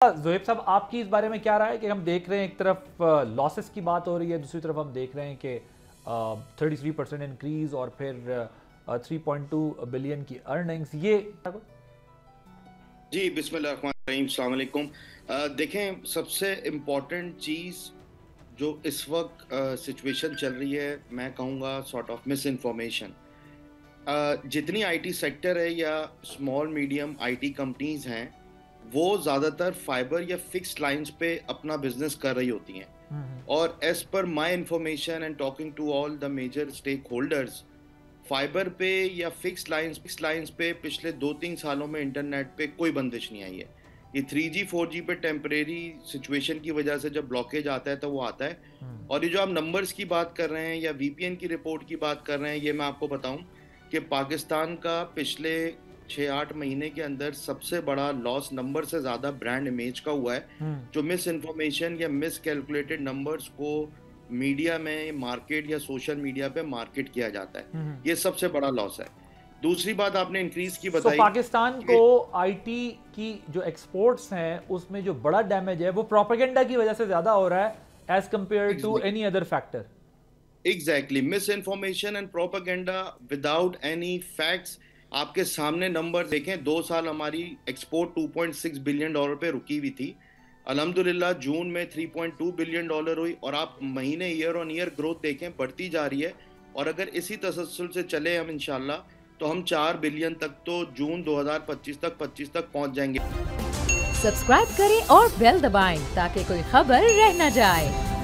ज़ोएब साहब, आपकी इस बारे में क्या राय है कि हम देख रहे हैं एक तरफ लॉसेस की बात हो रही है, दूसरी तरफ हम देख रहे हैं कि 33% इंक्रीज और फिर 3.2 बिलियन की अर्निंग्स। ये जी बिस्मिल्लाहिर्रहमानिर्रहीम, अस्सलाम वालेकुम। देखें, सबसे इम्पॉर्टेंट चीज़ जो इस वक्त सिचुएशन चल रही है, मैं कहूँगा सॉर्ट ऑफ मिस इन्फॉर्मेशन। जितनी आईटी सेक्टर है या स्मॉल मीडियम आईटी कंपनीज हैं, वो ज़्यादातर फाइबर या फिक्स्ड लाइंस पे अपना बिजनेस कर रही होती हैं। और as per my information and talking to all the major stakeholders, fibre पे या फिक्स लाइंस पे पिछले 2-3 सालों में इंटरनेट पे कोई बंदिश नहीं आई है। ये 3G 4G पे टेम्परेरी सिचुएशन की वजह से जब ब्लॉकेज आता है तो वो आता है। और ये जो आप नंबर्स की बात कर रहे हैं या वीपीएन की रिपोर्ट की बात कर रहे हैं, ये मैं आपको बताऊं कि पाकिस्तान का पिछले 6-8 महीने के अंदर सबसे बड़ा लॉस नंबर से ज़्यादा ब्रांड इमेज का हुआ है, जो मिस इन्फॉर्मेशन या मिस कैलकुलेटेड नंबर्स को मीडिया में, मार्केट या सोशल मीडिया पे मार्केट किया जाता है। ये सबसे बड़ा लॉस है। दूसरी बात आपने इंक्रीज की बताई। पाकिस्तान को आईटी की जो एक्सपोर्ट्स हैं उसमें जो बड़ा डैमेज है वो प्रोपेगेंडा की वजह से ज्यादा हो रहा है as compared to any other factor. Exactly, misinformation and propaganda without any facts. आपके सामने नंबर देखें, 2 साल हमारी एक्सपोर्ट $2.6 बिलियन पे रुकी हुई थी। अल्हम्दुलिल्लाह जून में $3.2 बिलियन हुई और आप महीने ईयर ऑन ईयर ग्रोथ देखें, बढ़ती जा रही है। और अगर इसी तसलसल से चले हम इंशाल्लाह, तो हम 4 बिलियन तक तो जून 2025 तक पहुंच जाएंगे। सब्सक्राइब करें और बेल दबाएं ताकि कोई खबर रह न जाए।